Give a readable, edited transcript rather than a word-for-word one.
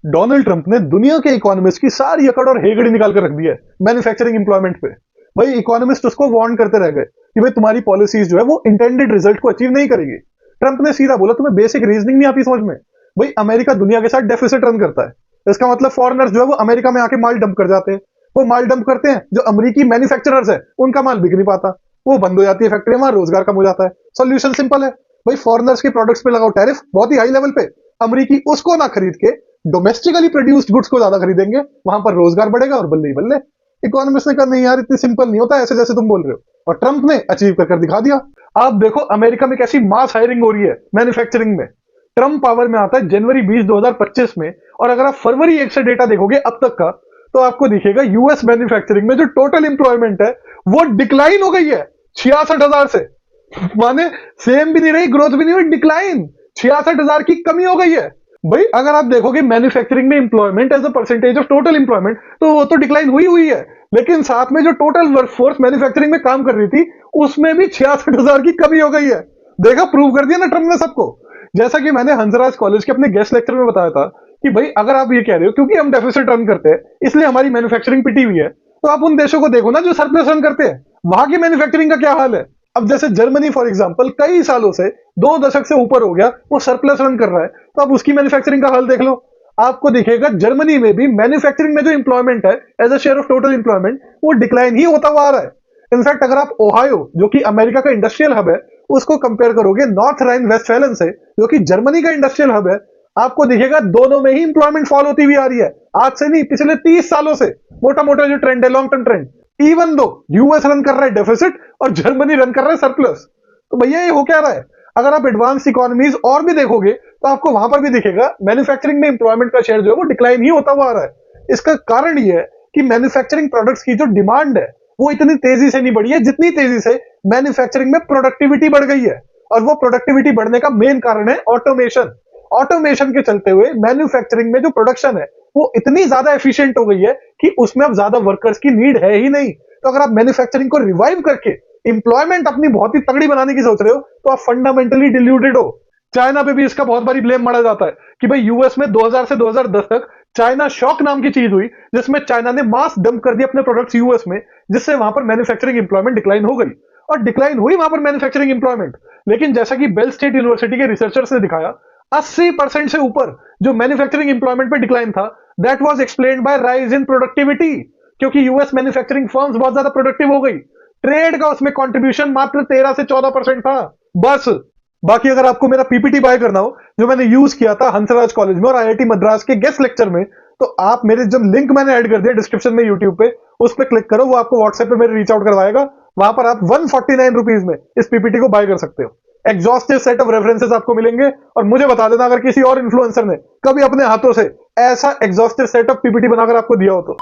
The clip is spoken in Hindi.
डोनाल्ड ट्रंप ने दुनिया के इकोनॉमिस्ट की सारी अकड़ और हेगड़ी निकाल कर रख दी है मैन्युफैक्चरिंग इंप्लॉयमेंट पे। भाई इकोनॉमिस्ट उसको वार्न करते रह गए कि भाई तुम्हारी पॉलिसीज जो है वो इंटेंडेड रिजल्ट को अचीव नहीं करेगी। ट्रंप ने सीधा बोला तुम्हें बेसिक रीजनिंग नहीं आती समझ में। भाई अमेरिका दुनिया के साथ डेफिसिट रन करता है, इसका मतलब फॉरेनर्स जो है वो अमेरिका में आके माल डंप कर जाते हैं। वो माल डंप करते हैं, जो अमेरिकी मैन्युफैक्चरर्स है उनका माल बिक नहीं पाता, वो बंद हो जाती है फैक्ट्री, वहां रोजगार कम हो जाता है। सोल्यूशन सिंपल है, भाई फॉरेनर्स के प्रोडक्ट्स पे लगाओ टैरिफ बहुत ही हाई लेवल पे, अमेरिकी उसको ना खरीद के डोमेस्टिकली प्रोड्यूस्ड गुड्स को ज्यादा खरीदेंगे, वहां पर रोजगार बढ़ेगा और बल्ले ही बल्ले। इकोनॉमिस्ट ने कहा नहीं यार इतनी सिंपल नहीं होता ऐसे जैसे तुम बोल रहे हो, और ट्रंप ने अचीव कर दिखा दिया। आप देखो अमेरिका में कैसी मास हायरिंग हो रही है मैन्युफैक्चरिंग में। ट्रंप पावर में आता है जनवरी 20 2025 में, और अगर आप फरवरी 1 से डेटा देखोगे अब तक का, तो आपको दिखेगा यूएस मैन्युफैक्चरिंग में जो टोटल इंप्लॉयमेंट है वो डिक्लाइन हो गई है 66,000 से। माने सेम भी नहीं रही, ग्रोथ भी नहीं हुई, डिक्लाइन 66,000 की कमी हो गई है। भाई अगर आप देखोगे मैन्युफैक्चरिंग में employment as a percentage of total employment, तो वो तो डिक्लाइन हुई है, लेकिन साथ में जो टोटल वर्कफोर्स मैन्युफैक्चरिंग में काम कर रही थी उसमें भी 66,000 की कमी हो गई है। देखा, प्रूव कर दिया ना ट्रंप ने सबको। जैसा कि मैंने हंसराज कॉलेज के अपने गेस्ट लेक्चर में बताया था कि भाई अगर आप ये कह रहे हो क्योंकि हम डेफिसिट रन करते हैं इसलिए हमारी मैन्युफैक्चरिंग पिटी हुई है, तो आप उन देशों को देखो ना जो सरप्लस रन करते हैं, वहां की मैन्युफैक्चरिंग का क्या हाल है। अब जैसे जर्मनी फॉर एग्जांपल कई सालों से 2 दशक से ऊपर हो गया वो सरप्लस रन कर रहा है, तो अब उसकी मैन्युफैक्चरिंग का हाल देख लो। आपको दिखेगा जर्मनी में भी मैन्युफैक्चरिंग में जो इंप्लॉयमेंट है as a share of total employment वो डिक्लाइन ही होता हुआ आ रहा है। इनफैक्ट अगर आप ओहायो जो कि अमेरिका का इंडस्ट्रियल हब है उसको कंपेयर करोगे नॉर्थ राइन वेस्टफैलन से जो कि जर्मनी का इंडस्ट्रियल हब है, आपको दिखेगा दोनों में ही इंप्लॉयमेंट फॉल होती हुई आ रही है। आज से नहीं, पिछले 30 सालों से मोटा मोटा जो ट्रेंड है, long term trend. Even though US run कर रहा है डेफिसिट और जर्मनी रन कर रहा है सरप्लस, तो भैया ये हो क्या रहा है। अगर आप एडवांस इकोनॉमीज और भी देखोगे तो आपको वहां पर भी दिखेगा मैन्युफैक्चरिंग में इंप्लॉयमेंट का शेयर जो है वो डिक्लाइन ही होता हुआ आ रहा है। इसका कारण ये है कि मैन्युफैक्चरिंग प्रोडक्ट्स की जो डिमांड है वो इतनी तेजी से नहीं बढ़ी है जितनी तेजी से मैन्युफैक्चरिंग में प्रोडक्टिविटी बढ़ गई है। और वो प्रोडक्टिविटी बढ़ने का मेन कारण है ऑटोमेशन। ऑटोमेशन के चलते हुए मैन्युफैक्चरिंग में जो प्रोडक्शन है वो इतनी ज्यादा एफिशिएंट हो गई है कि उसमें अब ज्यादा वर्कर्स की नीड है ही नहीं। तो अगर आप मैन्युफैक्चरिंग को रिवाइव करके इंप्लॉयमेंट अपनी बहुत ही तगड़ी बनाने की सोच रहे हो तो आप फंडामेंटली डिल्यूटेड हो। चाइना पे भी इसका बहुत बारी ब्लेम मारा जाता है कि भाई यूएस में 2000 से 2010 तक चाइना शॉक नाम की चीज हुई जिसमें चाइना ने मास डंप कर दिया अपने प्रोडक्ट्स यूएस में, जिससे वहां पर मैन्युफैक्चरिंग इंप्लॉयमेंट डिक्लाइन हो गई और डिक्लाइन हुई वहां पर मैन्युफैक्चरिंग इंप्लॉयमेंट। लेकिन जैसा कि बेल स्टेट यूनिवर्सिटी के रिसर्चर्स ने दिखाया 80% से ऊपर जो मैन्युफैक्चरिंग इंप्लॉयमेंट पे डिक्लाइन था that was explained bye rise in productivity, क्योंकि यूएस मैन्युफैक्चरिंग फर्म्स बहुत ज्यादा प्रोडक्टिव हो गई। ट्रेड का उसमें कंट्रीब्यूशन मात्र 13 से 14% था बस। बाकी अगर आपको मेरा पीपीटी बाय करना हो जो मैंने यूज किया था हंसराज कॉलेज में और आईआईटी मद्रास के गेस्ट लेक्चर में, तो आप मेरे जब लिंक मैंने ऐड कर दिया डिस्क्रिप्शन में यूट्यूब पे, उस पर क्लिक करो, वो आपको व्हाट्सएप पे मेरे रीच आउट करवाएगा। वहां पर आप 149 रुपीज में इस पीपीटी को बाय कर सकते हो। एग्जॉस्टिव सेट ऑफ रेफरेंसेस आपको मिलेंगे, और मुझे बता देना अगर किसी और इन्फ्लुएंसर ने कभी अपने हाथों से ऐसा एग्जॉस्टिव सेट ऑफ पीपीटी बनाकर आपको दिया हो तो।